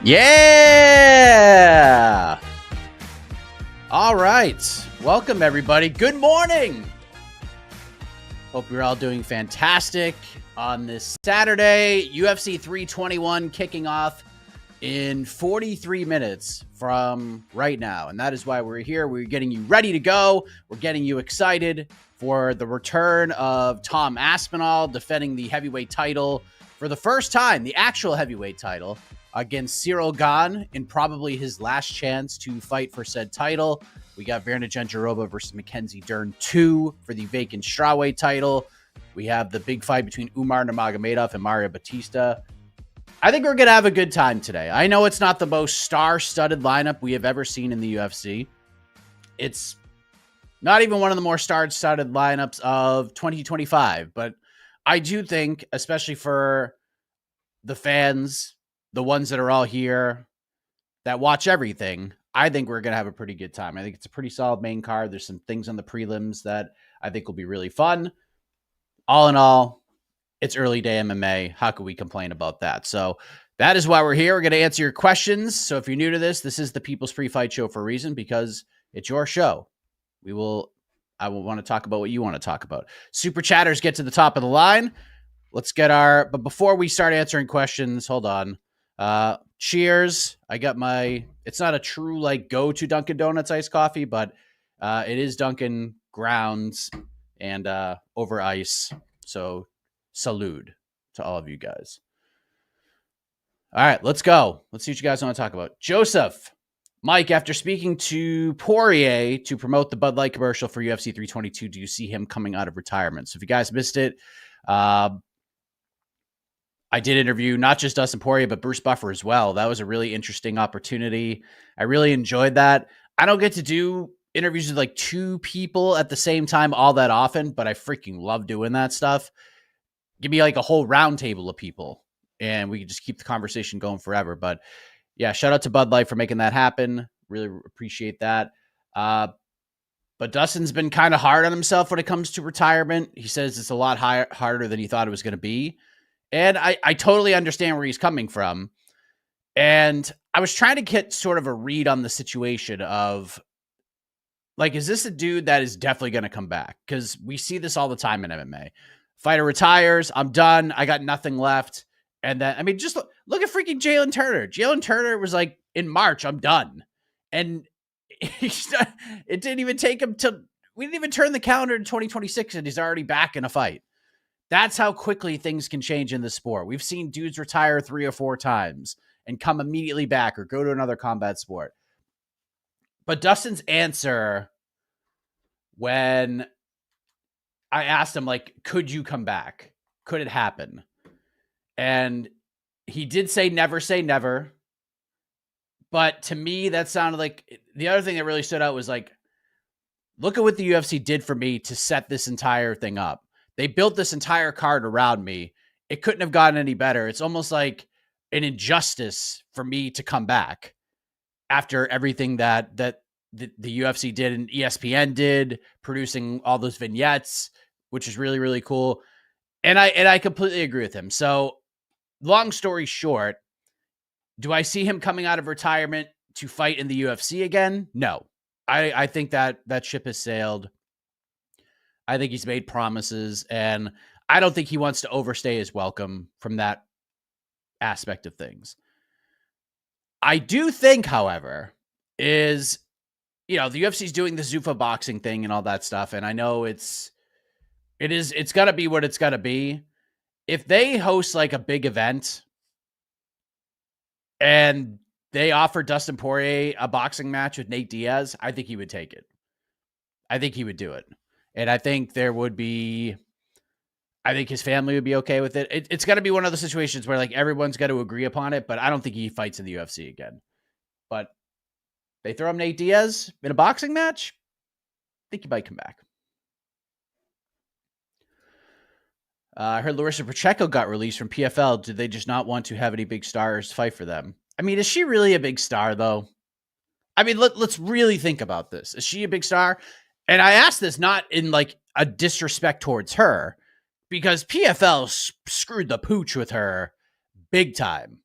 Yeah! All right. Welcome, everybody. Good morning. Hope you're all doing fantastic on this Saturday. UFC 321 kicking off in 43 minutes from right now. And that is why we're here. We're getting you ready to go. We're getting you excited for the return of Tom Aspinall defending the heavyweight title for the first time, the actual heavyweight title, against Ciryl Gane in probably his last chance to fight for said title. We got Virna Jandiroba versus Mackenzie Dern 2 for the vacant strawweight title. We have the big fight between Umar Nurmagomedov and Mario Batista. I think we're going to have a good time today. I know it's not the most star-studded lineup we have ever seen in the UFC. It's not even one of the more star-studded lineups of 2025, but I do think, especially for the fans, the ones that are all here that watch everything, I think we're going to have a pretty good time. I think it's a pretty solid main card. There's some things on the prelims that I think will be really fun. All in all, it's early day MMA. How could we complain about that? So that is why we're here. We're going to answer your questions. So if you're new to this is the People's Pre-Fight Show for a reason, because it's your show. I will want to talk about what you want to talk about. Super chatters get to the top of the line. Let's get but before we start answering questions, hold on. Cheers. I got it's not a true go-to Dunkin' Donuts iced coffee, but it is Dunkin' grounds and over ice. So salute to all of you guys. All right, let's go. Let's see what you guys want to talk about. Joseph, Mike, after speaking to Poirier to promote the Bud Light commercial for UFC 322, do you see him coming out of retirement? So if you guys missed it, I did interview not just Dustin Poirier, but Bruce Buffer as well. That was a really interesting opportunity. I really enjoyed that. I don't get to do interviews with two people at the same time all that often, but I freaking love doing that stuff. Give me a whole round table of people and we can just keep the conversation going forever. But yeah, shout out to Bud Light for making that happen. Really appreciate that. But Dustin's been kind of hard on himself when it comes to retirement. He says it's a lot harder than he thought it was going to be. And I totally understand where he's coming from. And I was trying to get sort of a read on the situation of, is this a dude that is definitely going to come back? Because we see this all the time in MMA. Fighter retires, I'm done, I got nothing left. And then, just look at freaking Jalen Turner. Jalen Turner was in March, I'm done. And it didn't even take him we didn't even turn the calendar to 2026 and he's already back in a fight. That's how quickly things can change in the sport. We've seen dudes retire 3 or 4 times and come immediately back or go to another combat sport. But Dustin's answer when I asked him, could you come back? Could it happen? And he did say never. But to me, that sounded like the other thing that really stood out was look at what the UFC did for me to set this entire thing up. They built this entire card around me. It couldn't have gotten any better. It's almost like an injustice for me to come back after everything that the UFC did and ESPN did, producing all those vignettes, which is really, really cool. And I completely agree with him. So long story short, do I see him coming out of retirement to fight in the UFC again? No. I think that ship has sailed. I think he's made promises, and I don't think he wants to overstay his welcome from that aspect of things. I do think, however, the UFC is doing the Zuffa boxing thing and all that stuff, and I know it's got to be what it's got to be. If they host a big event and they offer Dustin Poirier a boxing match with Nate Diaz, I think he would take it. I think he would do it. And I think his family would be okay with it. It's got to be one of those situations where everyone's got to agree upon it, but I don't think he fights in the UFC again. But they throw him Nate Diaz in a boxing match, I think he might come back. I heard Larissa Pacheco got released from PFL. Did they just not want to have any big stars fight for them? Is she really a big star, though? Let's really think about this. Is she a big star? And I ask this not in a disrespect towards her, because PFL screwed the pooch with her big time.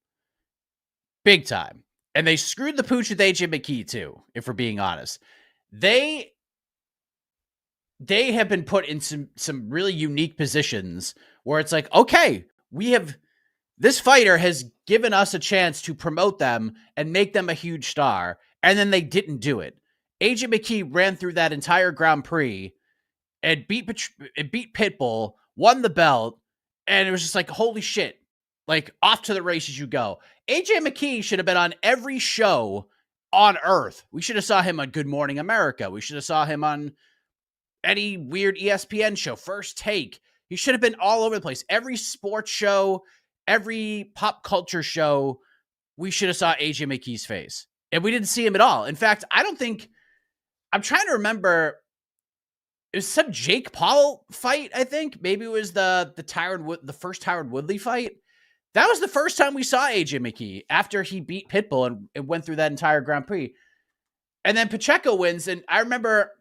big time. And they screwed the pooch with AJ McKee too, if we're being honest. They have been put in some really unique positions where it's like, okay, this fighter has given us a chance to promote them and make them a huge star, and then they didn't do it. AJ McKee ran through that entire Grand Prix and beat Pitbull, won the belt, and it was just like, holy shit, like off to the races you go. AJ McKee should have been on every show on earth. We should have saw him on Good Morning America. We should have saw him on any weird ESPN show, First Take. He should have been all over the place. Every sports show, every pop culture show, we should have saw AJ McKee's face. And we didn't see him at all. In fact, I'm trying to remember, it was some Jake Paul fight, I think. Maybe it was the first Tyron Woodley fight. That was the first time we saw AJ McKee after he beat Pitbull and went through that entire Grand Prix. And then Pacheco wins, and I remember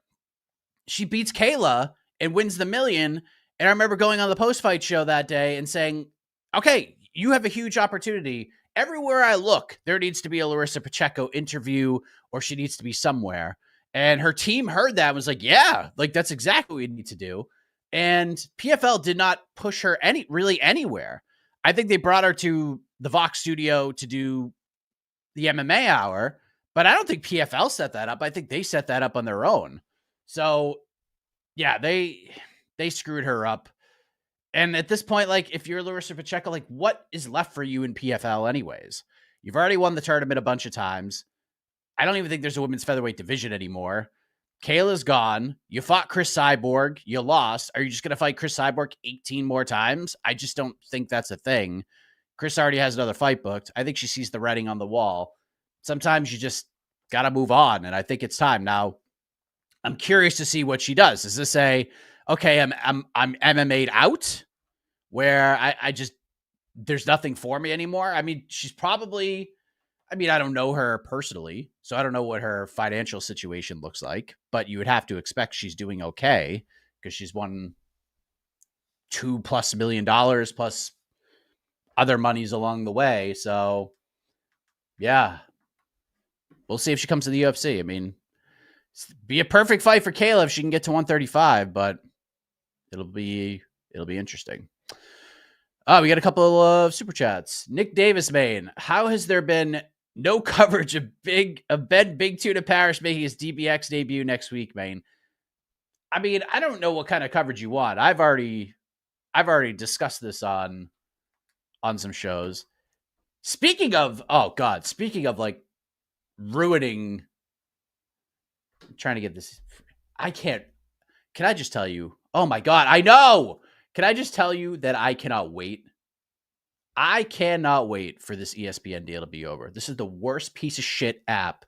she beats Kayla and wins the million. And I remember going on the post-fight show that day and saying, okay, you have a huge opportunity. Everywhere I look, there needs to be a Larissa Pacheco interview, or she needs to be somewhere. And her team heard that and was like, yeah, like that's exactly what we need to do. And PFL did not push her really anywhere. I think they brought her to the Vox studio to do the MMA hour, but I don't think PFL set that up. I think they set that up on their own. So yeah, they screwed her up. And at this point, like, if you're Larissa Pacheco, like, what is left for you in PFL anyways? You've already won the tournament a bunch of times. I don't even think there's a women's featherweight division anymore. Kayla's gone. You fought Chris Cyborg. You lost. Are you just going to fight Chris Cyborg 18 more times? I just don't think that's a thing. Chris already has another fight booked. I think she sees the writing on the wall. Sometimes you just got to move on, and I think it's time. Now, I'm curious to see what she does. Does this say, okay, I'm MMA'd out, where I just, there's nothing for me anymore? I mean, she's probably, I don't know her personally, so I don't know what her financial situation looks like, but you would have to expect she's doing okay because she's won $2+ million plus other monies along the way. So yeah, we'll see if she comes to the UFC. I mean, be a perfect fight for Kayla if she can get to 135, but it'll be interesting. We got a couple of super chats. Nick Davis, Maine. How has there been no coverage of Big Tuna Parrish making his DBX debut next week, Maine? I mean, I don't know what kind of coverage you want. I've already discussed this on some shows. Speaking of like ruining, I'm trying to get this. Can I just tell you? Oh my God, I know. Can I just tell you that I cannot wait? I cannot wait for this ESPN deal to be over. This is the worst piece of shit app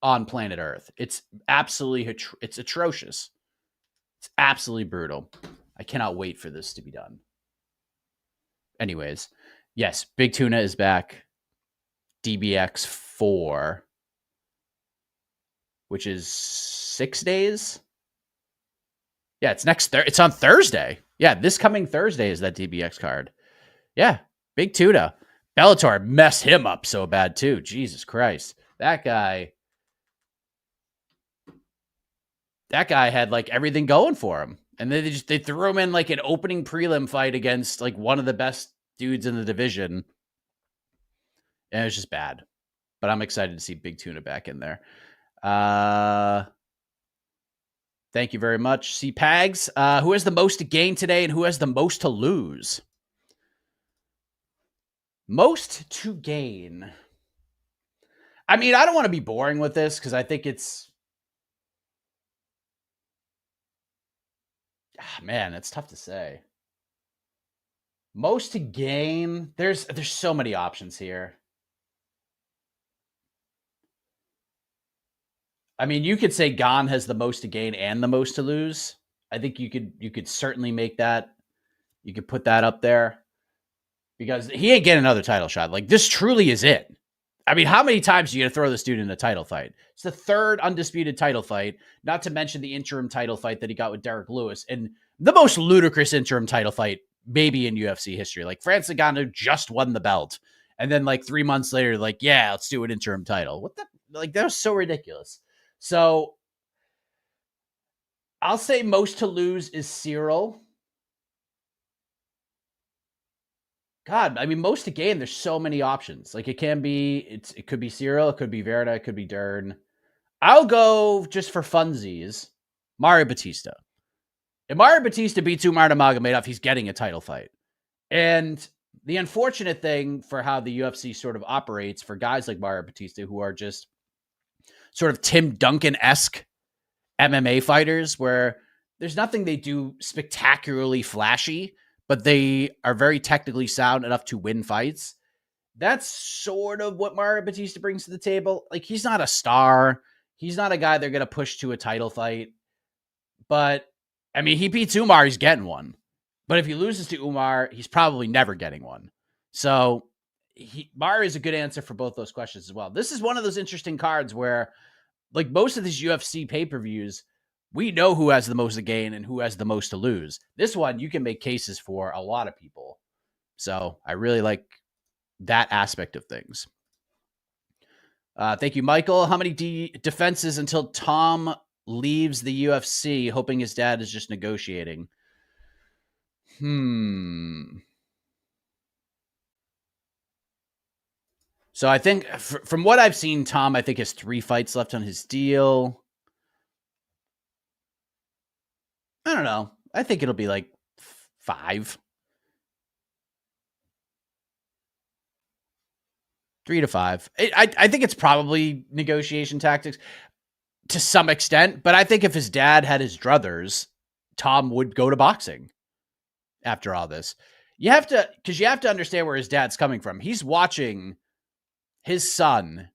on planet Earth. It's absolutely, it's atrocious. It's absolutely brutal. I cannot wait for this to be done. Anyways, yes, Big Tuna is back. DBX 4, which is 6 days. Yeah, it's on Thursday. Yeah, this coming Thursday is that DBX card. Yeah, Big Tuna. Bellator messed him up so bad too. Jesus Christ. That guy had like everything going for him. And then they threw him in like an opening prelim fight against like one of the best dudes in the division. And it was just bad. But I'm excited to see Big Tuna back in there. Thank you very much. C-Pags, who has the most to gain today and who has the most to lose? Most to gain. I mean, I don't want to be boring with this because I think it's... man, it's tough to say. Most to gain. There's so many options here. I mean, you could say Gane has the most to gain and the most to lose. I think you could certainly make that. You could put that up there because he ain't getting another title shot. Like, this truly is it. I mean, how many times are you going to throw this dude in a title fight? It's the third undisputed title fight, not to mention the interim title fight that he got with Derek Lewis, and the most ludicrous interim title fight maybe in UFC history. Like, Francis Ngannou just won the belt, And then like 3 months later, like, yeah, let's do an interim title. What the, like, that was so ridiculous. So I'll say most to lose is Ciryl. God, I mean, most to gain. There's so many options. Like it could be Ciryl, it could be Virna, it could be Dern. I'll go just for funsies, Mario Batista. If Mario Batista beats Umar Nurmagomedov, he's getting a title fight. And the unfortunate thing for how the UFC sort of operates for guys like Mario Batista, who are just sort of Tim Duncan-esque MMA fighters, where there's nothing they do spectacularly flashy, but they are very technically sound enough to win fights. That's sort of what Mario Batista brings to the table. Like, he's not a star. He's not a guy they're going to push to a title fight. But, I mean, he beats Umar, he's getting one. But if he loses to Umar, he's probably never getting one. So, Mario is a good answer for both those questions as well. This is one of those interesting cards where, like most of these UFC pay-per-views, we know who has the most to gain and who has the most to lose. This one, you can make cases for a lot of people. So I really like that aspect of things. Thank you, Michael. How many defenses until Tom leaves the UFC, hoping his dad is just negotiating? So I think from what I've seen, Tom, I think has 3 fights left on his deal. I don't know. I think it'll be like 5. 3 to 5. I think it's probably negotiation tactics to some extent, but I think if his dad had his druthers, Tom would go to boxing after all this. You have to understand where his dad's coming from. He's watching his son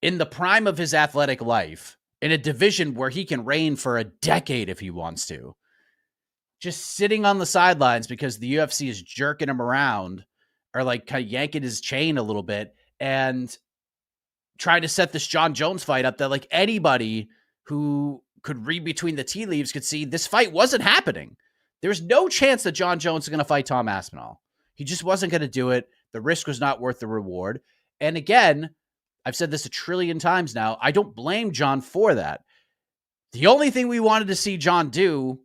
in the prime of his athletic life in a division where he can reign for a decade if he wants to. Just sitting on the sidelines because the UFC is jerking him around or like kind of yanking his chain a little bit and trying to set this John Jones fight up that like anybody who could read between the tea leaves could see this fight wasn't happening. There's no chance that John Jones is going to fight Tom Aspinall. He just wasn't going to do it. The risk was not worth the reward. And again, I've said this a trillion times now. I don't blame John for that. The only thing we wanted to see John do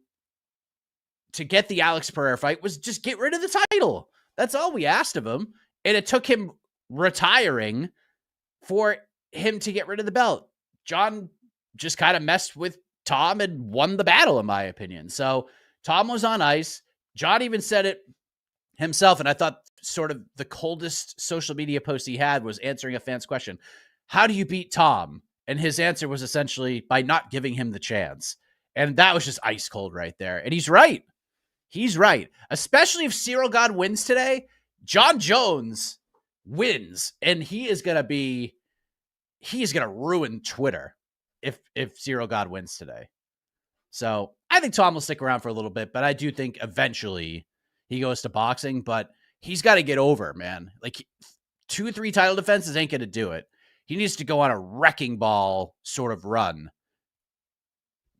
to get the Alex Pereira fight was just get rid of the title. That's all we asked of him. And it took him retiring for him to get rid of the belt. John just kind of messed with Tom and won the battle, in my opinion. So Tom was on ice. John even said it himself, and I thought sort of the coldest social media post he had was answering a fan's question. How do you beat Tom? And his answer was essentially by not giving him the chance. And that was just ice cold right there. And he's right. He's right. Especially if Ciryl God wins today, John Jones wins. And he's going to ruin Twitter if Ciryl God wins today. So I think Tom will stick around for a little bit, but I do think eventually he goes to boxing, but he's got to get over, man. Like 2 or 3 title defenses ain't going to do it. He needs to go on a wrecking ball sort of run,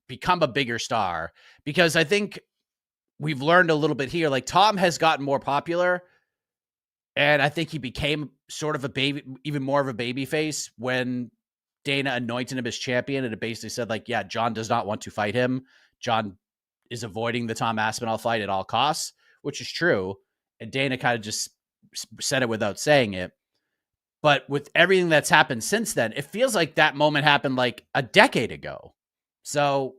become a bigger star, because I think we've learned a little bit here. Like Tom has gotten more popular, and I think he became sort of a baby, even more of a baby face when Dana anointed him as champion, and it basically said like, yeah, John does not want to fight him. John is avoiding the Tom Aspinall fight at all costs, which is true. And Dana kind of just said it without saying it. But with everything that's happened since then, it feels like that moment happened like a decade ago. So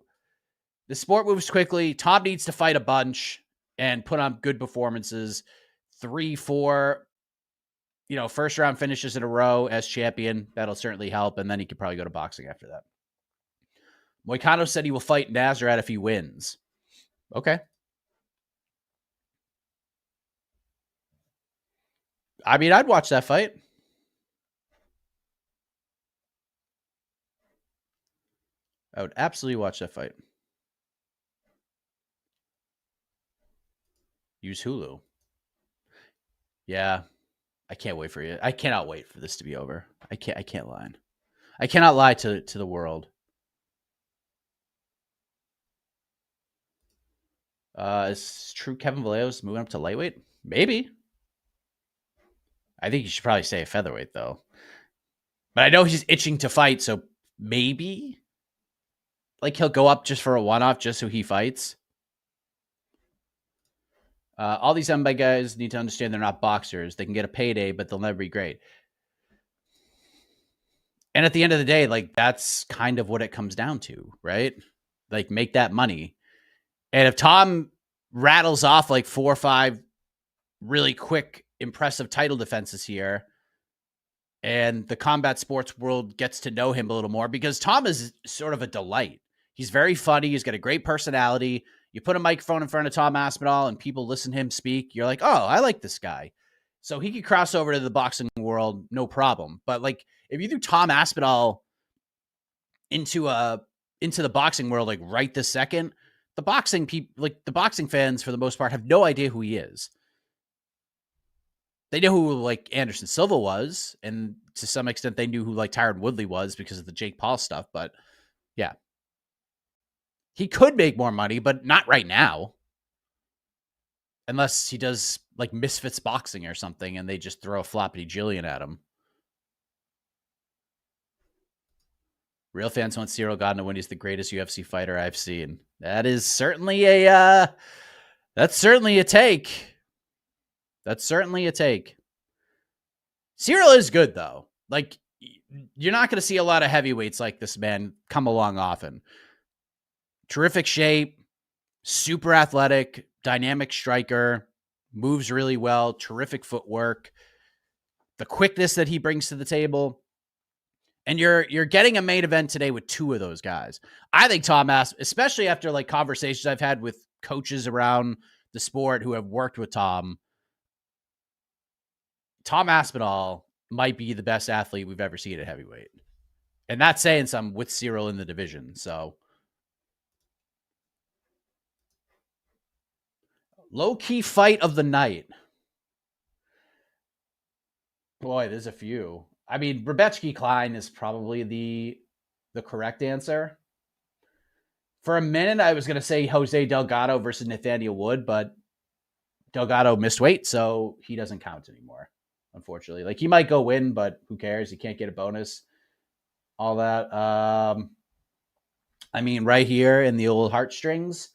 the sport moves quickly. Tom needs to fight a bunch and put on good performances. 3, 4, first round finishes in a row as champion. That'll certainly help. And then he could probably go to boxing after that. Moicano said he will fight Nasrat if he wins. Okay. I mean, I'd watch that fight. I would absolutely watch that fight. Use Hulu. Yeah. I can't wait for you. I cannot wait for this to be over. I can't lie. I cannot lie to the world. Is true Kevin Vallejo's moving up to lightweight? Maybe. I think he should probably stay at featherweight, though. But I know he's itching to fight, so maybe like he'll go up just for a one-off just so he fights. All these MMA guys need to understand they're not boxers. They can get a payday, but they'll never be great. And at the end of the day, like that's kind of what it comes down to, right? Like make that money. And if Tom rattles off like 4 or 5 really quick, impressive title defenses here, and the combat sports world gets to know him a little more, because Tom is sort of a delight. He's very funny. He's got a great personality. You put a microphone in front of Tom Aspinall and people listen to him speak. You're like, oh, I like this guy. So he could cross over to the boxing world, no problem. But like, if you threw Tom Aspinall into the boxing world, like right this second, the boxing people, like the boxing fans for the most part, have no idea who he is. They know who like Anderson Silva was, and to some extent they knew who like Tyron Woodley was because of the Jake Paul stuff. But yeah, he could make more money, but not right now, unless he does like Misfits Boxing or something, and they just throw a floppity Jillian at him. Real fans want Ciryl Gane to win. He's the greatest UFC fighter I've seen. That is certainly a that's certainly a take. That's certainly a take. Ciryl is good, though. Like, you're not going to see a lot of heavyweights like this man come along often. Terrific shape, super athletic, dynamic striker, moves really well, terrific footwork, the quickness that he brings to the table. And you're getting a main event today with 2 of those guys. I think Tom Aspinall, especially after like conversations I've had with coaches around the sport who have worked with Tom Aspinall might be the best athlete we've ever seen at heavyweight. And that's saying something with Ciryl in the division. So low-key fight of the night. Boy, there's a few. I mean, Rebecki Klein is probably the correct answer. For a minute, I was going to say Jose Delgado versus Nathaniel Wood, but Delgado missed weight, so he doesn't count anymore, unfortunately. Like, he might go win, but who cares? He can't get a bonus. All that. I mean, right here in the old heartstrings,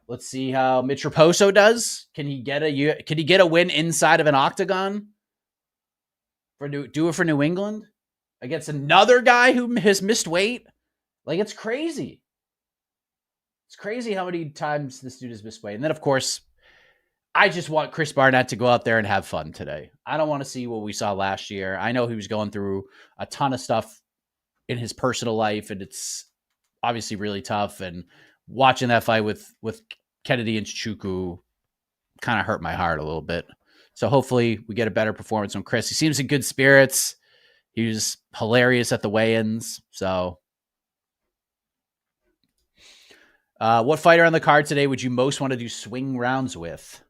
let's see how Mitch Raposo does. Can he get a win inside of an octagon? Do it for New England against another guy who has missed weight? Like, it's crazy. It's crazy how many times this dude has missed weight. And then, of course, I just want Chris Barnett to go out there and have fun today. I don't want to see what we saw last year. I know he was going through a ton of stuff in his personal life, and it's obviously really tough. And watching that fight with Kennedy and Chuku kind of hurt my heart a little bit. So hopefully we get a better performance from Chris. He seems in good spirits. He was hilarious at the weigh-ins. So what fighter on the card today would you most want to do swing rounds with?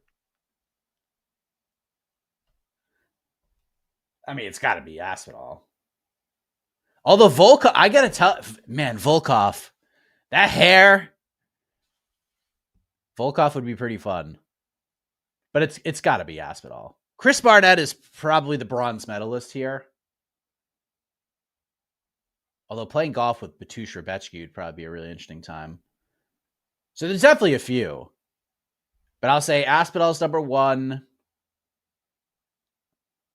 I mean, it's got to be Aspinall. Although Volkov, I got to tell, man, Volkov, that hair, Volkov would be pretty fun. But it's got to be Aspinall. Chris Barnett is probably the bronze medalist here. Although playing golf with Batush Rebecki would probably be a really interesting time. So there's definitely a few. But I'll say Aspinall's number 1.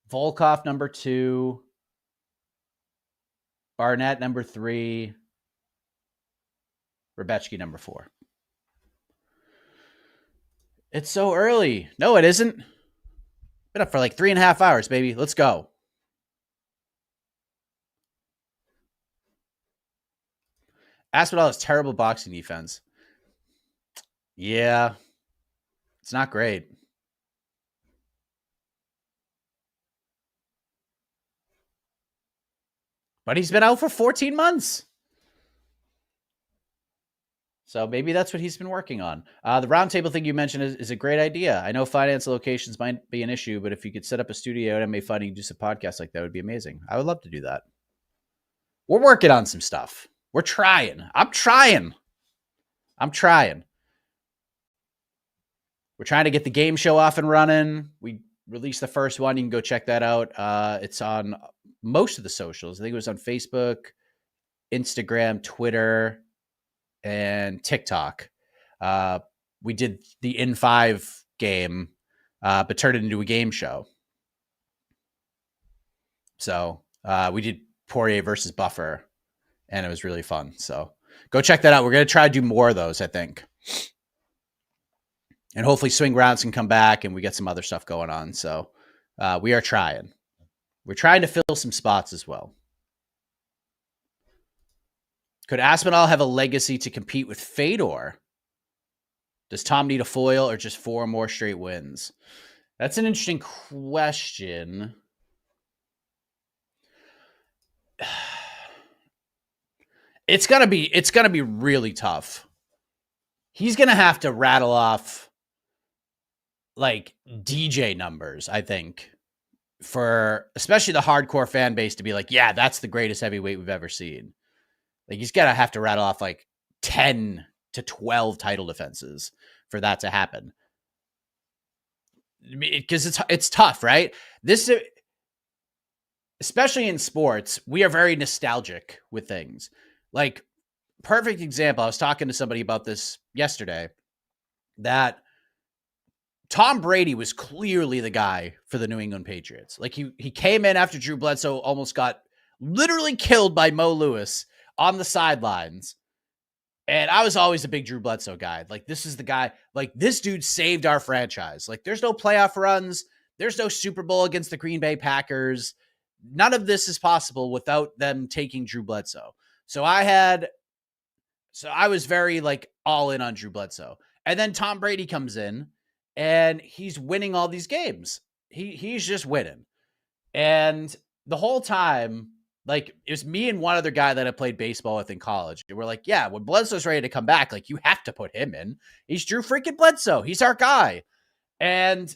Volkov number 2. Barnett number 3. Rebecki number 4. It's so early. No, it isn't. Been up for like 3.5 hours, baby. Let's go. Aspinall has terrible boxing defense. Yeah. It's not great. But he's been out for 14 months. So maybe that's what he's been working on. The roundtable thing you mentioned is a great idea. I know finance locations might be an issue, but if you could set up a studio at MMA Fighting and do some podcasts like that, would be amazing. I would love to do that. We're working on some stuff. We're trying. I'm trying. We're trying to get the game show off and running. We released the first one. You can go check that out. It's on most of the socials. I think it was on Facebook, Instagram, Twitter, and TikTok. We did the In5 game, but turned it into a game show. So we did Poirier versus Buffer, and it was really fun. So go check that out. We're going to try to do more of those, I think. And hopefully swing rounds can come back and we get some other stuff going on. So we are trying. We're trying to fill some spots as well. Could Aspinall have a legacy to compete with Fedor? Does Tom need a foil or just 4 more straight wins? That's an interesting question. It's gonna be really tough. He's gonna have to rattle off like DJ numbers, I think, for especially the hardcore fan base to be like, yeah, that's the greatest heavyweight we've ever seen. Like he's gonna have to rattle off like 10 to 12 title defenses for that to happen. Because it's tough, right? This, especially in sports, we are very nostalgic with things. Like, perfect example, I was talking to somebody about this yesterday, that Tom Brady was clearly the guy for the New England Patriots. Like he came in after Drew Bledsoe almost got literally killed by Mo Lewis on the sidelines. And I was always a big Drew Bledsoe guy. Like, this is the guy, like, this dude saved our franchise. Like, there's no playoff runs. There's no Super Bowl against the Green Bay Packers. None of this is possible without them taking Drew Bledsoe. So I was very, like, all in on Drew Bledsoe. And then Tom Brady comes in, and he's winning all these games. He's just winning. And the whole time, like, it was me and one other guy that I played baseball with in college. And we're like, yeah, when Bledsoe's ready to come back, like, you have to put him in. He's Drew freaking Bledsoe. He's our guy. And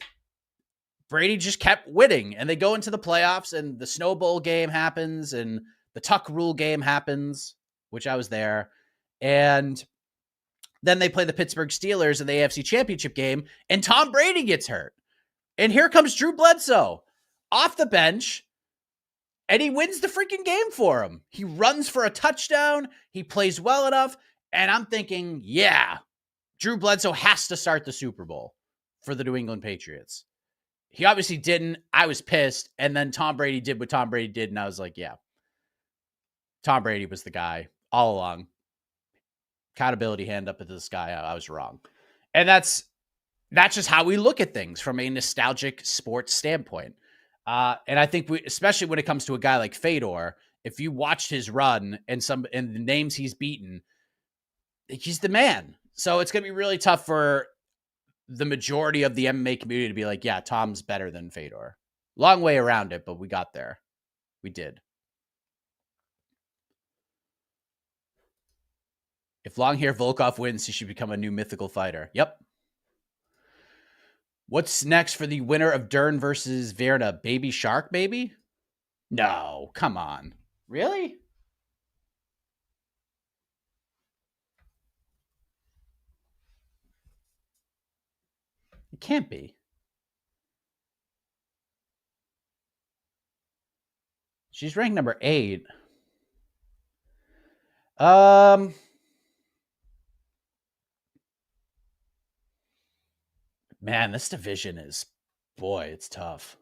Brady just kept winning. And they go into the playoffs, and the Snow Bowl game happens, and the Tuck Rule game happens, which I was there. And then they play the Pittsburgh Steelers in the AFC Championship game, and Tom Brady gets hurt. And here comes Drew Bledsoe off the bench, and he wins the freaking game for him. He runs for a touchdown. He plays well enough. And I'm thinking, yeah, Drew Bledsoe has to start the Super Bowl for the New England Patriots. He obviously didn't. I was pissed. And then Tom Brady did what Tom Brady did. And I was like, yeah, Tom Brady was the guy all along. Accountability hand up into the sky. I was wrong. And that's just how we look at things from a nostalgic sports standpoint. And I think especially when it comes to a guy like Fedor, if you watched his run and the names he's beaten, he's the man. So it's going to be really tough for the majority of the MMA community to be like, yeah, Tom's better than Fedor. Long way around it, but we got there. We did. If long hair Volkov wins, he should become a new mythical fighter. Yep. What's next for the winner of Dern versus Virna? Baby Shark, maybe? No, come on. Really? It can't be. She's ranked number 8. Man, this division is, boy, it's tough.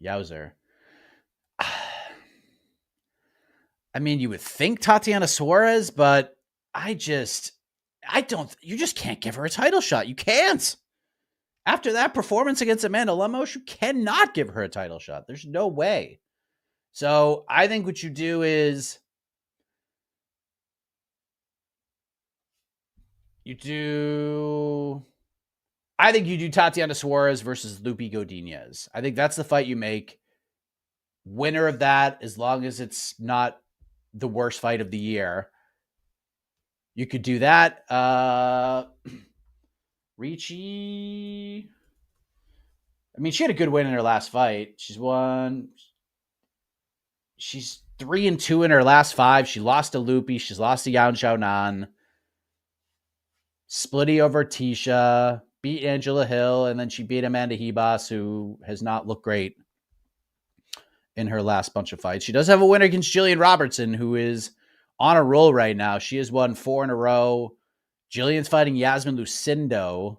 Yowzer. I mean, you would think Tatiana Suarez, but you just can't give her a title shot. You can't. After that performance against Amanda Lemos, you cannot give her a title shot. There's no way. So I think what you do is I think you do Tatiana Suarez versus Lupi Godinez. I think that's the fight you make. Winner of that, as long as it's not the worst fight of the year, you could do that. Ricci, I mean, she had a good win in her last fight. She's 3-2 in her last 5. She lost to Lupi. She's lost to Yan Xiaonan. Splitty over Tisha. beat Angela Hill, and then she beat Amanda Hebos, who has not looked great in her last bunch of fights. She does have a winner against Jillian Robertson, who is on a roll right now. She has won 4 in a row. Jillian's fighting Yasmin Lucindo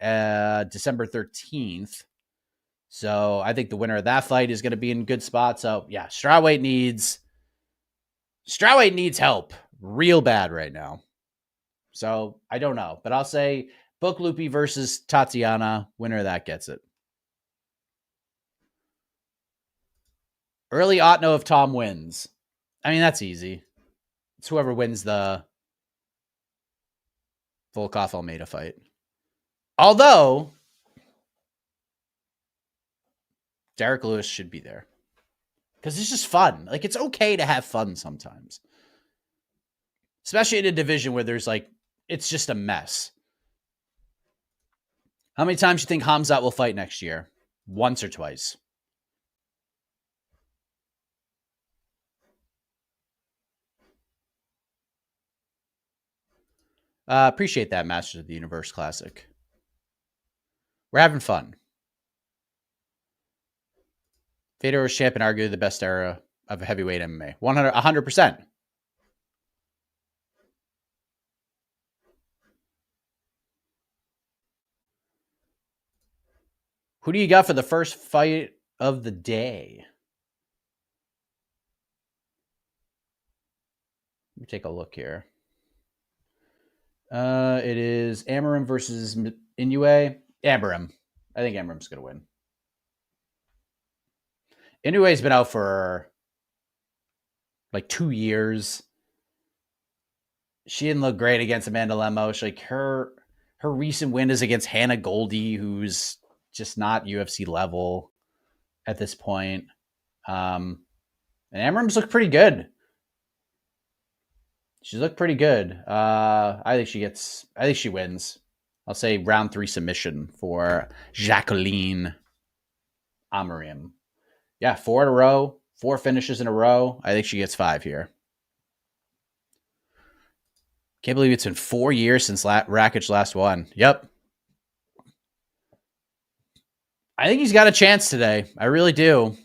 December 13th. So I think the winner of that fight is going to be in good spot. So yeah, strawweight needs help real bad right now. So I don't know, but I'll say Book Loopy versus Tatiana. Winner of that gets it. Early Otno if Tom wins. I mean, that's easy. It's whoever wins the Volkov Almeida fight. Although Derek Lewis should be there because it's just fun. Like, it's okay to have fun sometimes, especially in a division where there's like, it's just a mess. How many times do you think Khamzat will fight next year? Once or twice? Appreciate that, Masters of the Universe Classic. We're having fun. Fedor was champion, arguably the best era of heavyweight MMA. 100%. Who do you got for the first fight of the day? Let me take a look here. It is Amarim versus Inoue. Amarim. I think Amarim's going to win. Inoue's been out for like 2 years. She didn't look great against Amanda Lemos. Like her recent win is against Hannah Goldie, who's just not UFC level at this point. And Amarim's looked pretty good. She's looked pretty good. I think she wins. I'll say round 3 submission for Jacqueline Amarim. Yeah, 4 in a row, 4 finishes in a row. I think she gets 5 here. Can't believe it's been 4 years since Rakic last won. Yep. I think he's got a chance today. I really do.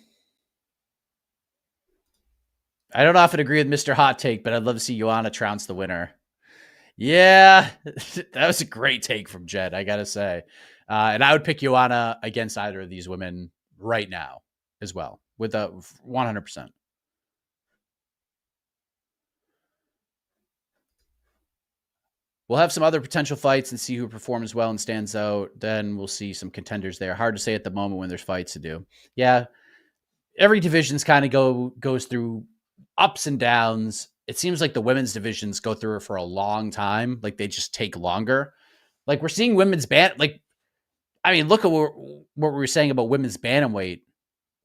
I don't often agree with Mr. Hot Take, but I'd love to see Joanna trounce the winner. Yeah, that was a great take from Jed, I got to say. And I would pick Joanna against either of these women right now as well, with a 100%. We'll have some other potential fights and see who performs well and stands out. Then we'll see some contenders there. Hard to say at the moment when there's fights to do. Yeah, every division's kind of goes through ups and downs. It seems like the women's divisions go through it for a long time. Like they just take longer. Like we're seeing women's look at what we were saying about women's bantamweight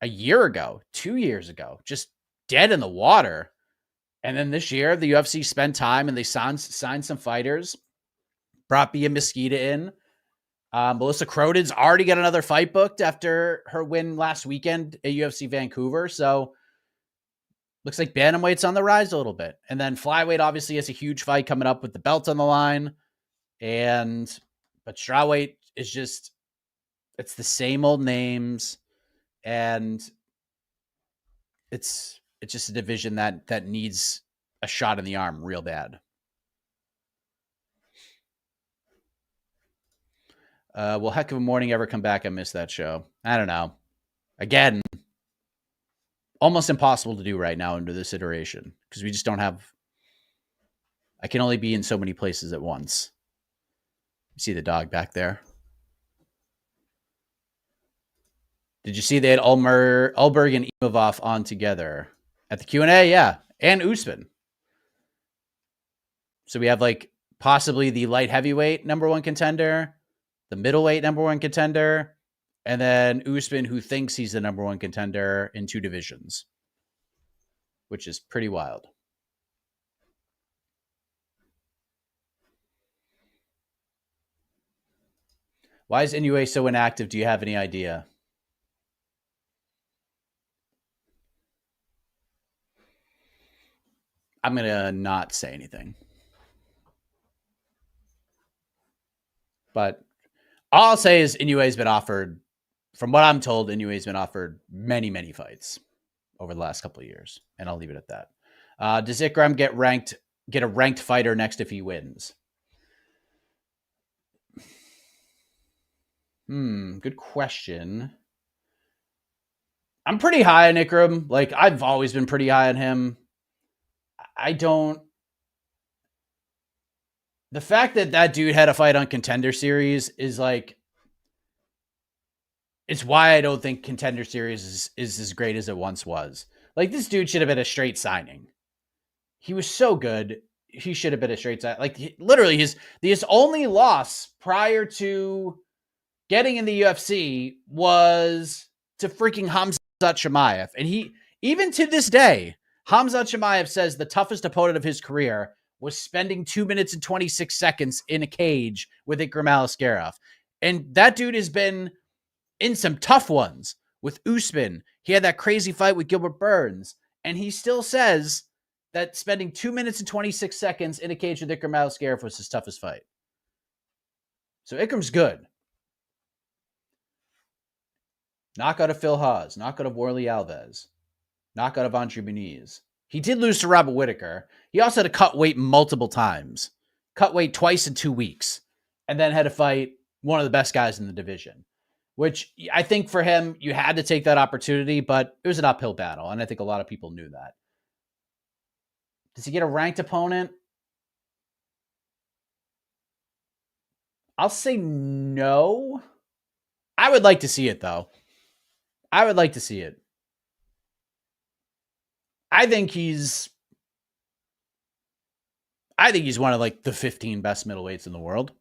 a year ago, 2 years ago, just dead in the water. And then this year, the UFC spent time and they signed some fighters, brought Bia Mesquita in. Melissa Croden's already got another fight booked after her win last weekend at UFC Vancouver. So looks like bantamweight's on the rise a little bit. And then flyweight obviously has a huge fight coming up with the belt on the line. But strawweight is just, it's the same old names. And it's just a division that needs a shot in the arm real bad. Will Heck of a Morning ever come back? I missed that show. I don't know. Again, almost impossible to do right now under this iteration because we just don't have. I can only be in so many places at once. You see the dog back there. Did you see they had Ulberg and Imavov on together at the Q&A? Yeah, and Usman. So we have like possibly the light heavyweight number 1 contender, the middleweight number 1 contender, and then Usman, who thinks he's the number 1 contender in 2 divisions, which is pretty wild. Why is Inoue so inactive? Do you have any idea? I'm going to not say anything. But All I'll say is Inouye's been offered, from what I'm told, Inouye's been offered many, many fights over the last couple of years, and I'll leave it at that. Does Ikram get a ranked fighter next if he wins? Good question. I'm pretty high on Ikram. Like, I've always been pretty high on him. I don't. The fact that that dude had a fight on Contender Series is like, it's why I don't think Contender Series is as great as it once was. Like, this dude should have been a straight signing. He was so good. He should have been a straight signing. Like, literally, his only loss prior to getting in the UFC was to freaking Khamzat Chimaev. And he, even to this day, Khamzat Chimaev says the toughest opponent of his career was spending 2 minutes and 26 seconds in a cage with Ikram Aliskerov. And that dude has been in some tough ones with Usman. He had that crazy fight with Gilbert Burns. And he still says that spending 2 minutes and 26 seconds in a cage with Ikram Aliskerov was his toughest fight. So Ikram's good. Knockout of Phil Haas, knockout of Warley Alves, knockout of Andre Muniz. He did lose to Robert Whittaker. He also had to cut weight multiple times. Cut weight twice in 2 weeks. And then had to fight one of the best guys in the division. Which I think for him, you had to take that opportunity, but it was an uphill battle. And I think a lot of people knew that. Does he get a ranked opponent? I'll say no. I would like to see it, though. I would like to see it. I think he's one of like the 15 best middleweights in the world.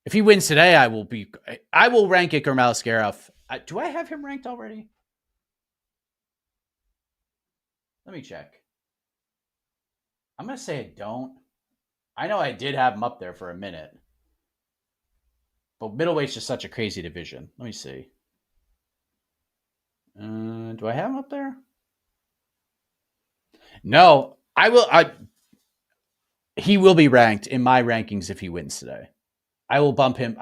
If he wins today, I will rank Ikram Aliskerov. Do I have him ranked already? Let me check. I'm going to say I don't. I know I did have him up there for a minute. But middleweight's just such a crazy division. Let me see. Do I have him up there? No, I will. He will be ranked in my rankings if he wins today. I will bump him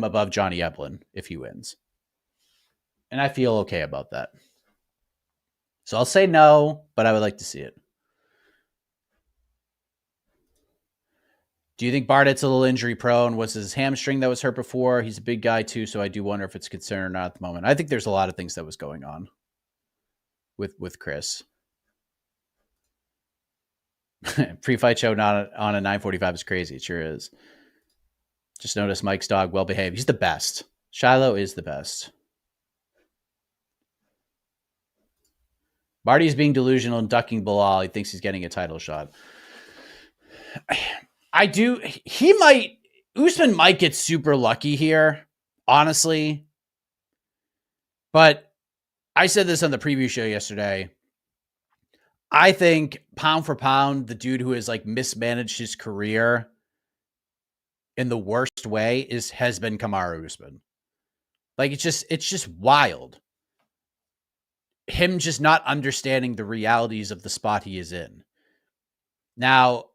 above Johnny Eblin if he wins. And I feel okay about that. So I'll say no, but I would like to see it. Do you think Barnett's a little injury prone? Was his hamstring that was hurt before? He's a big guy too, so I do wonder if it's a concern or not at the moment. I think there's a lot of things that was going on with Chris. Pre-fight show not on a 9:45 is crazy. It sure is. Just notice Mike's dog, well behaved. He's the best. Shiloh is the best. Marty's being delusional and ducking Bilal. He thinks he's getting a title shot. Usman might get super lucky here, honestly. But I said this on the preview show yesterday. I think pound for pound, the dude who has like mismanaged his career in the worst way has been Kamaru Usman. Like, it's just wild. Him just not understanding the realities of the spot he is in. Now,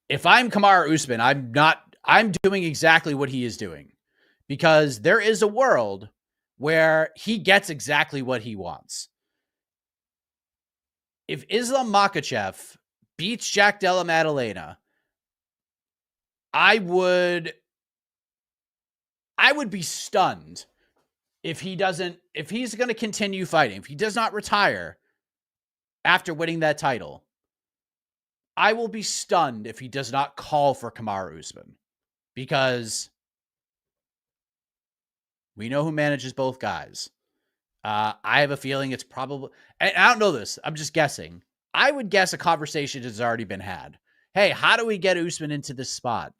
if I'm Kamaru Usman, I'm doing exactly what he is doing, because there is a world where he gets exactly what he wants. If Islam Makhachev beats Jack Della Maddalena, I would be stunned if he's going to continue fighting, if he does not retire after winning that title. I will be stunned if he does not call for Kamaru Usman, because we know who manages both guys. I have a feeling it's probably, and I don't know this, I'm just guessing. I would guess a conversation has already been had. Hey, how do we get Usman into this spot?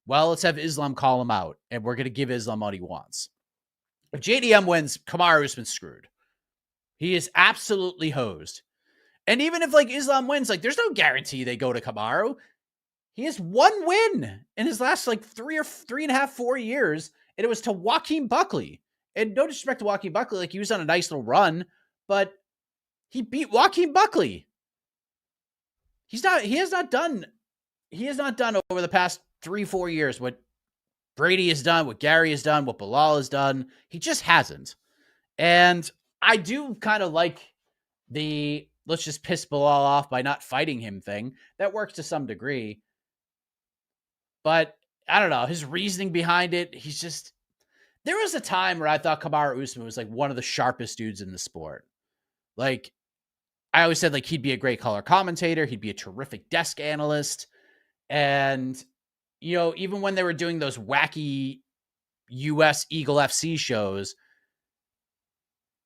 Well, let's have Islam call him out, and we're going to give Islam what he wants. If JDM wins, Kamaru Usman's screwed. He is absolutely hosed. And even if like Islam wins, like there's no guarantee they go to Kamaru. He has one win in his last like 4 years, and it was to Joaquin Buckley. And no disrespect to Joaquin Buckley, like he was on a nice little run, but he beat Joaquin Buckley. He has not done over the past 3-4 years what Brady has done, what Gary has done, what Bilal has done. He just hasn't. And I do kind of like the let's just piss Bilal off by not fighting him thing. That works to some degree. But I don't know. His reasoning behind it, he's just. There was a time where I thought Kamaru Usman was like one of the sharpest dudes in the sport. Like, I always said, like, he'd be a great color commentator. He'd be a terrific desk analyst. And, you know, even when they were doing those wacky US Eagle FC shows,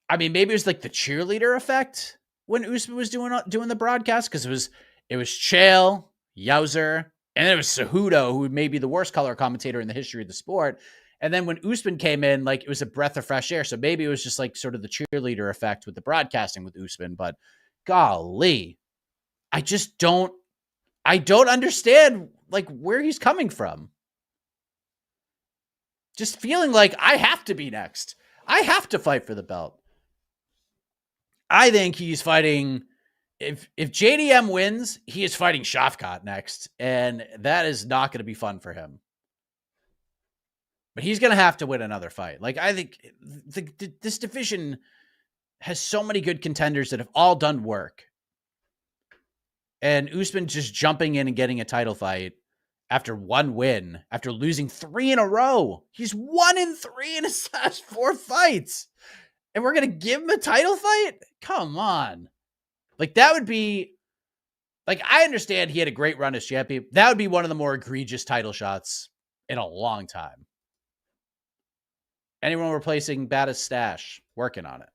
I mean, maybe it was like the cheerleader effect when Usman was doing the broadcast, because it was Chael, Yowzer, and then it was Cejudo, who may be the worst color commentator in the history of the sport. And then when Usman came in, like, it was a breath of fresh air. So maybe it was just like sort of the cheerleader effect with the broadcasting with Usman. But golly, I don't understand like where he's coming from. Just feeling like I have to be next. I have to fight for the belt. I think he's fighting. If JDM wins, he is fighting Shafkat next, and that is not going to be fun for him. But he's going to have to win another fight. Like, I think this division has so many good contenders that have all done work. And Usman just jumping in and getting a title fight after one win, after losing 3 in a row. He's 1-3 in his last 4 fights. And we're going to give him a title fight? Come on. Like, that would be... Like, I understand he had a great run as champion. That would be one of the more egregious title shots in a long time. Anyone replacing Baddest Stash? Working on it.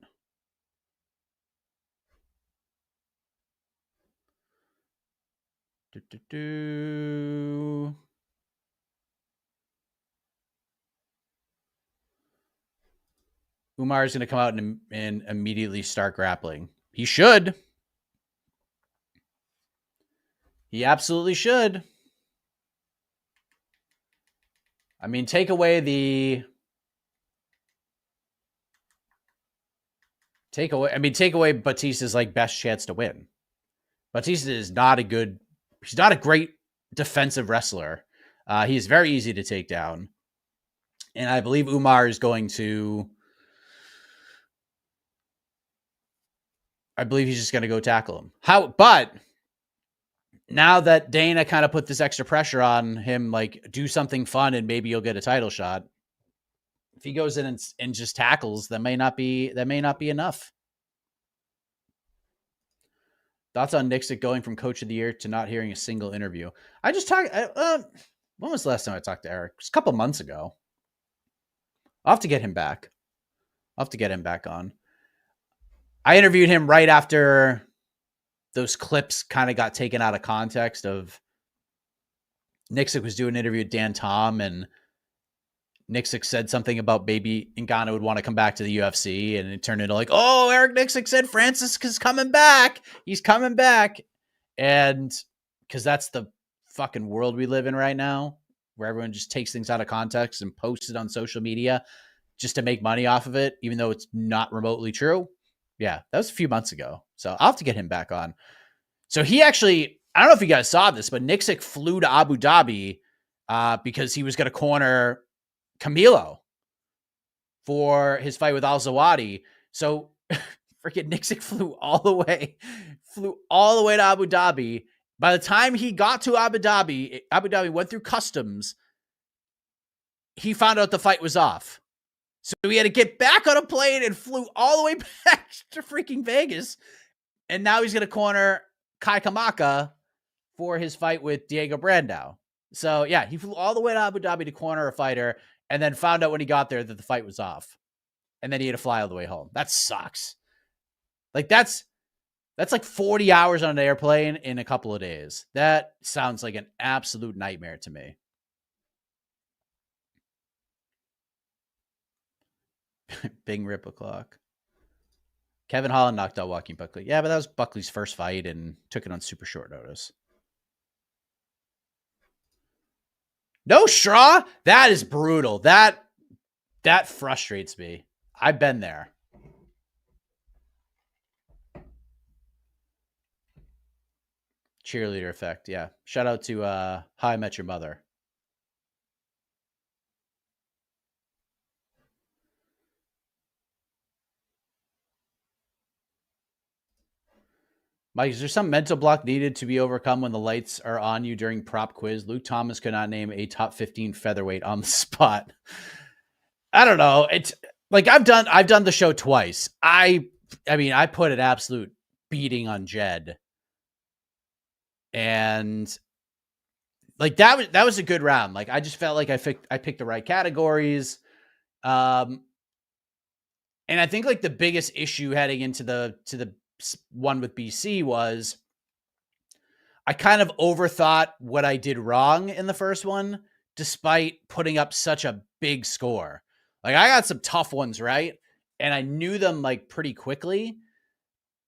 Umar is going to come out and immediately start grappling. He should. He absolutely should. I mean, take away Batista's like best chance to win. Batista is not he's not a great defensive wrestler. He is very easy to take down. And I believe Umar is going to, he's just going to go tackle him. But now that Dana kind of put this extra pressure on him, like, do something fun and maybe you'll get a title shot. If he goes in and just tackles, that may not be enough. Thoughts on Nixick going from coach of the year to not hearing a single interview? I just talked. When was the last time I talked to Eric? It was a couple months ago. I'll have to get him back. I'll have to get him back on. I interviewed him right after those clips kind of got taken out of context of Nixick was doing an interview with Dan Tom, and Nixick said something about maybe Ngannou would want to come back to the UFC, and it turned into like, oh, Eric Nixick said Francis is coming back. He's coming back. And because that's the fucking world we live in right now, where everyone just takes things out of context and posts it on social media just to make money off of it, even though it's not remotely true. Yeah, that was a few months ago. So I'll have to get him back on. So he actually, I don't know if you guys saw this, but Nixick flew to Abu Dhabi because he was going to corner Camilo for his fight with Al-Zawadi. So freaking Nixick flew all the way to Abu Dhabi. By the time he got to Abu Dhabi went through customs. He found out the fight was off. So he had to get back on a plane and flew all the way back to freaking Vegas. And now he's going to corner Kai Kamaka for his fight with Diego Brandao. So yeah, he flew all the way to Abu Dhabi to corner a fighter, and then found out when he got there that the fight was off. And then he had to fly all the way home. That sucks. Like, that's like 40 hours on an airplane in a couple of days. That sounds like an absolute nightmare to me. Bing Rip o'clock. Kevin Holland knocked out Joaquin Buckley. Yeah, but that was Buckley's first fight and took it on super short notice. No straw? That is brutal. That frustrates me. I've been there. Cheerleader effect. Yeah. Shout out to How I Met Your Mother. Mike, is there some mental block needed to be overcome when the lights are on you during prop quiz? Luke Thomas could not name a top 15 featherweight on the spot. I don't know. It's like I've done the show twice. I mean, I put an absolute beating on Jed. And like that was a good round. Like I just felt like I picked the right categories. And I think like the biggest issue heading into the one with BC was I kind of overthought what I did wrong in the first one, despite putting up such a big score. Like I got some tough ones right, and I knew them like pretty quickly.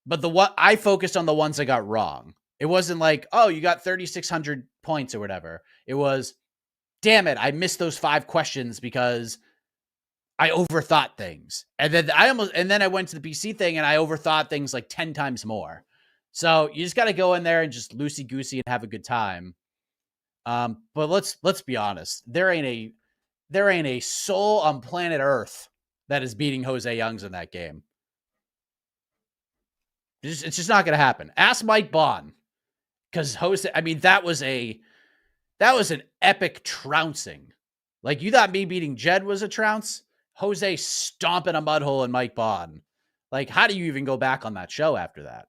But what I focused on the ones I got wrong. It wasn't like, oh, you got 3,600 points or whatever. It was, damn it, I missed those 5 questions because I overthought things. And then I went to the BC thing and I overthought things like 10 times more. So you just got to go in there and just loosey goosey and have a good time. But let's be honest. There ain't a soul on planet Earth that is beating Jose Youngs in that game. It's just not going to happen. Ask Mike Bond, because Jose. I mean, that was an epic trouncing. Like you thought me beating Jed was a trounce. Jose stomping a mud hole in Mike Bond. Like, how do you even go back on that show after that?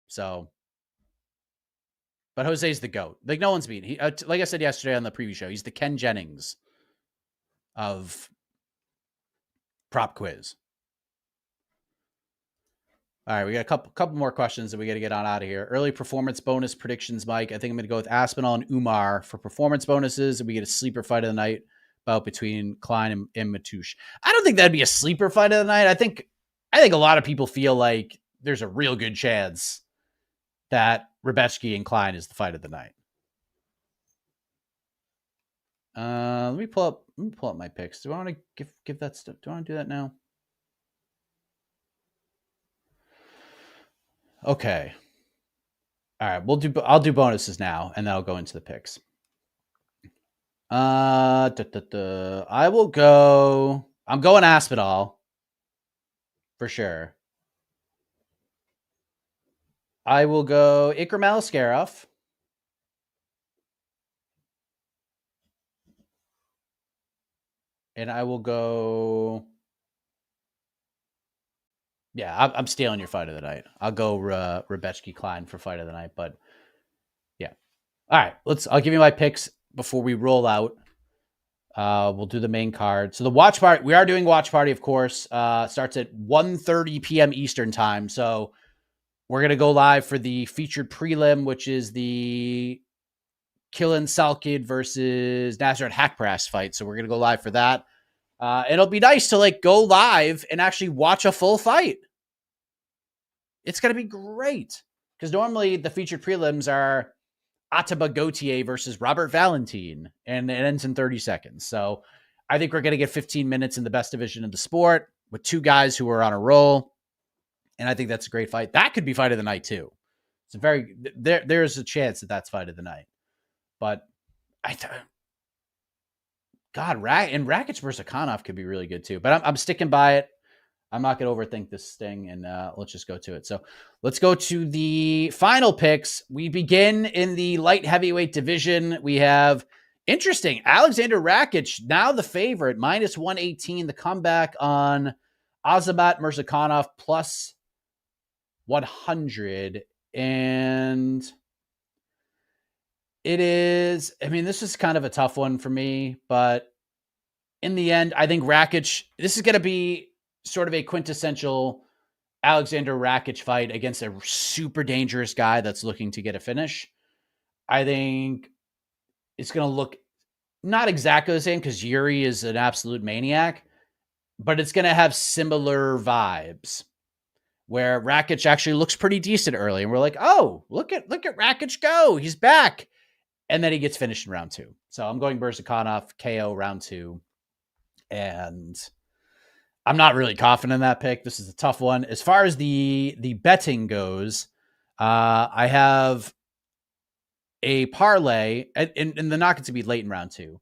So, but Jose's the GOAT. Like, no one's beaten. He, like I said yesterday on the preview show, he's the Ken Jennings of prop quiz. All right, we got a couple more questions that we got to get on out of here. Early performance bonus predictions, Mike. I think I'm going to go with Aspinall and Umar for performance bonuses, and we get a sleeper fight of the night bout between Klein and Matouche. I don't think that'd be a sleeper fight of the night. I think a lot of people feel like there's a real good chance that Rebetsky and Klein is the fight of the night. Let me pull up my picks. Do I want to give that stuff? Do I want to do that now? Okay. All right, I'll do bonuses now, and then I'll go into the picks. I will go. I'm going Aspinall for sure. I will go Ikram Aliskerov. And I will go. Yeah, I'm stealing your fight of the night. I'll go Rebetsky Klein for fight of the night. But yeah. All right, I'll give you my picks before we roll out. We'll do the main card. So the watch party, we are doing watch party, of course. Starts at 1:30 p.m. Eastern time. So we're going to go live for the featured prelim, which is the Killen Salkid versus Nasrat Hakparas fight. So we're going to go live for that. It'll be nice to like go live and actually watch a full fight. It's going to be great because normally the featured prelims are Attaba Gauthier versus Robert Valentin, and it ends in 30 seconds. So I think we're going to get 15 minutes in the best division of the sport with 2 guys who are on a roll. And I think that's a great fight. That could be fight of the night too. It's there's a chance that that's fight of the night. But Rakic versus Akanov could be really good too. But I'm sticking by it. I'm not going to overthink this thing, and let's just go to it. So let's go to the final picks. We begin in the light heavyweight division. We have interesting Alexander Rakic, now the favorite, minus 118. The comeback on Azamat Murzakanov plus 100. And it is, I mean, this is kind of a tough one for me, but in the end, I think Rakic, this is going to be sort of a quintessential Alexander Rakic fight against a super dangerous guy that's looking to get a finish. I think it's going to look not exactly the same because Yuri is an absolute maniac, but it's going to have similar vibes where Rakic actually looks pretty decent early. And we're like, oh, look at Rakic go. He's back. And then he gets finished in round 2. So I'm going Murzakanov KO round 2. And I'm not really confident in that pick. This is a tough one. As far as the betting goes, I have a parlay, and the knock it to be late in round 2.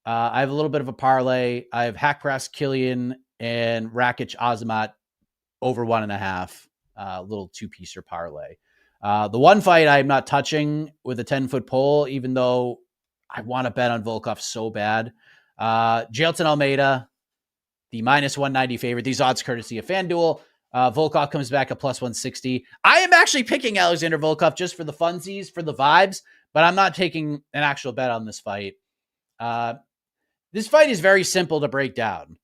I have a little bit of a parlay. I have Hakparas, Killian, and Rakic Azamat over 1.5. little two-piecer parlay. The one fight I'm not touching with a 10-foot pole, even though I want to bet on Volkov so bad. Jailton Almeida, the minus 190 favorite. These odds courtesy of FanDuel. Volkov comes back at plus 160. I am actually picking Alexander Volkov just for the funsies, for the vibes, but I'm not taking an actual bet on this fight. This fight is very simple to break down.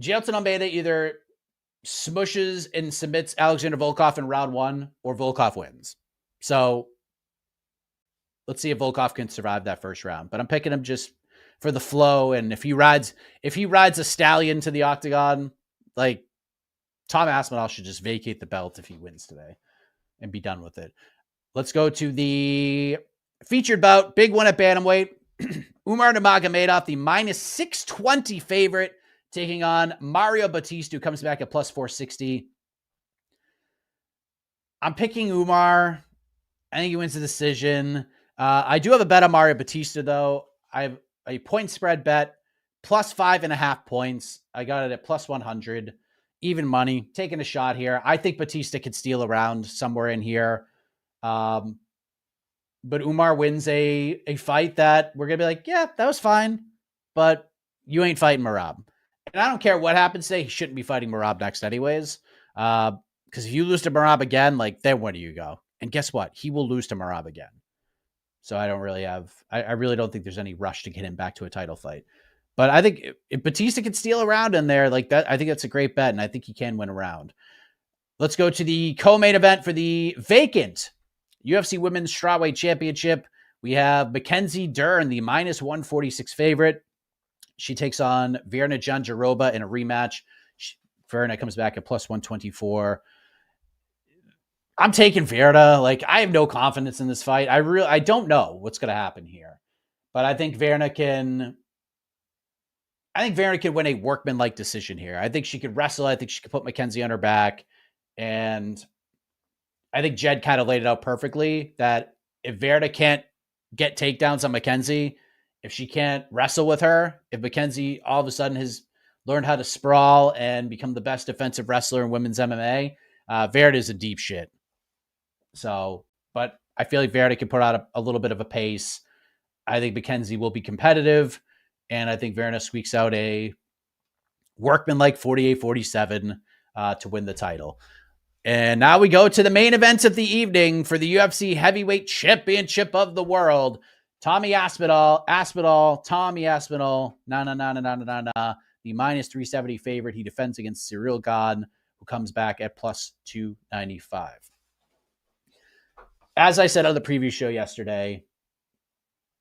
Jailton Almeida either smushes and submits Alexander Volkov in round 1 or Volkov wins. So let's see if Volkov can survive that first round. But I'm picking him just for the flow. And if he rides a stallion to the octagon, like Tom Aspinall should just vacate the belt if he wins today and be done with it. Let's go to the featured bout. Big one at bantamweight. Umar Nurmagomedov, the minus 620 favorite, taking on Mario Batista, who comes back at plus 460. I'm picking Umar. I think he wins the decision. I do have a bet on Mario Batista, though. I have a point spread bet, plus 5.5 points. I got it at plus 100. Even money. Taking a shot here. I think Batista could steal around somewhere in here. But Umar wins a fight that we're going to be like, yeah, that was fine. But you ain't fighting Merab. And I don't care what happens today. He shouldn't be fighting Merab next anyways. Because if you lose to Merab again, like, then where do you go? And guess what? He will lose to Merab again. So I don't really have, I really don't think there's any rush to get him back to a title fight. But I think if Batista can steal a round in there, like that, I think that's a great bet. And I think he can win a round. Let's go to the co-main event for the vacant UFC Women's Strawweight Championship. We have Mackenzie Dern, the minus 146 favorite. She takes on Virna Jandiroba in a rematch. Virna comes back at plus 124. I'm taking Virna. Like, I have no confidence in this fight. I don't know what's going to happen here. But I think Virna can win a workman-like decision here. I think she could wrestle. I think she could put Mackenzie on her back. And I think Jed kind of laid it out perfectly that if Virna can't get takedowns on Mackenzie, if she can't wrestle with her, if Mackenzie all of a sudden has learned how to sprawl and become the best defensive wrestler in women's MMA, Virna is a deep shit. So, but I feel like Virna can put out a little bit of a pace. I think Mackenzie will be competitive, and I think Virna squeaks out a workman-like 48-47 to win the title. And now we go to the main events of the evening for the UFC Heavyweight Championship of the World. Tommy Aspinall, Tommy Aspinall, the minus 370 favorite. He defends against Ciryl Gane, who comes back at plus 295. As I said on the preview show yesterday,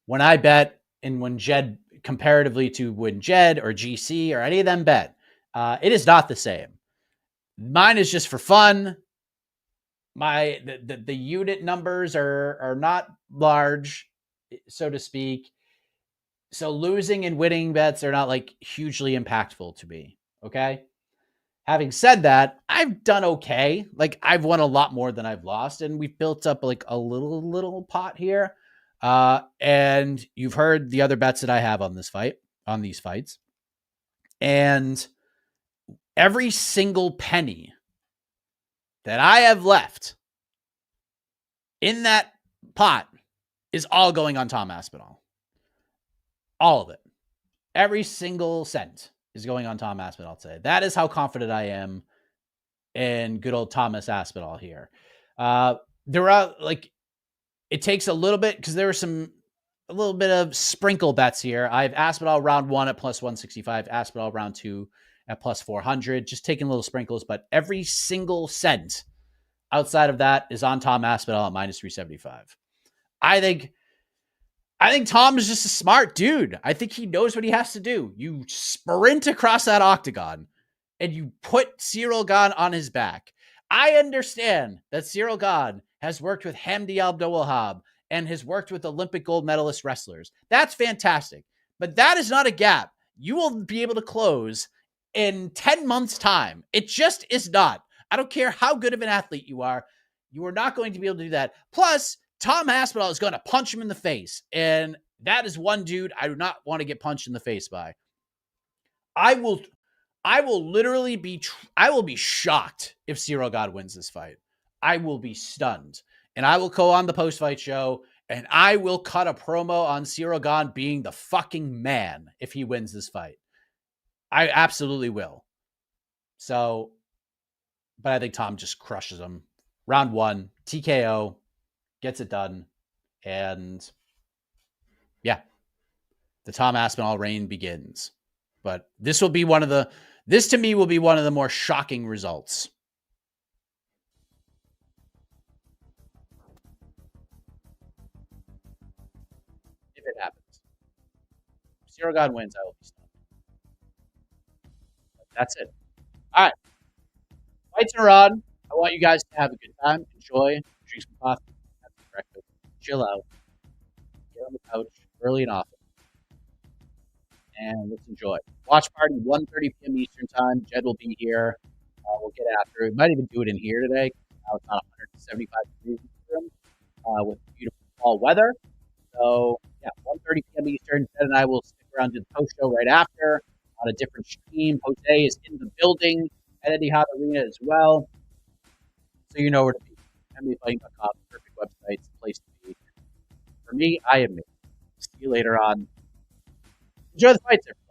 when I bet and when Jed, comparatively to when Jed or GC or any of them bet, it is not the same. Mine is just for fun. The unit numbers are not large, so to speak. So losing and winning bets are not like hugely impactful to me. Okay. Having said that, I've done okay. Like, I've won a lot more than I've lost, and we've built up like a little pot here. And you've heard the other bets that I have on these fights. And every single penny that I have left in that pot is all going on Tom Aspinall. All of it. Every single cent is going on Tom Aspinall today. That is how confident I am in good old Thomas Aspinall here. There are like, it takes a little bit because there were a little bit of sprinkle bets here. I have Aspinall round 1 at plus 165, Aspinall round 2 at plus 400, just taking little sprinkles, but every single cent outside of that is on Tom Aspinall at minus 375. I think Tom is just a smart dude. I think he knows what he has to do. You sprint across that octagon and you put Ciryl Gane on his back. I understand that Ciryl Gane has worked with Hamdi Abdulwahab and has worked with Olympic gold medalist wrestlers. That's fantastic. But that is not a gap you will be able to close in 10 months' time. It just is not. I don't care how good of an athlete you are. You are not going to be able to do that. Plus, Tom Aspinall is going to punch him in the face. And that is one dude I do not want to get punched in the face by. I I will literally be I will be shocked if Ciryl Gane wins this fight. I will be stunned. And I will go on the post-fight show and I will cut a promo on Ciryl Gane being the fucking man if he wins this fight. I absolutely will. So, but I think Tom just crushes him. Round 1, TKO, gets it done. And yeah, the Tom Aspinall reign begins. But this will be this to me will be one of the more shocking results. If it happens. If Ciryl Gane wins, I will be stunned. That's it. All right. Fights are on. I want you guys to have a good time. Enjoy. Drink some coffee. Have some breakfast. Chill out. Get on the couch early and often. And let's enjoy. Watch party 1:30 p.m. Eastern time. Jed will be here. We'll get after it. We might even do it in here today. Now it's not 175 degrees in the room with beautiful fall weather. So, yeah, 1:30 p.m. Eastern. Jed and I will stick around to the post show right after on a different stream. Jose is in the building at Etihad Arena as well. So you know where to be. MMAfighting.com, perfect website, place to be. For me, I am me. See you later on. Enjoy the fights, everyone.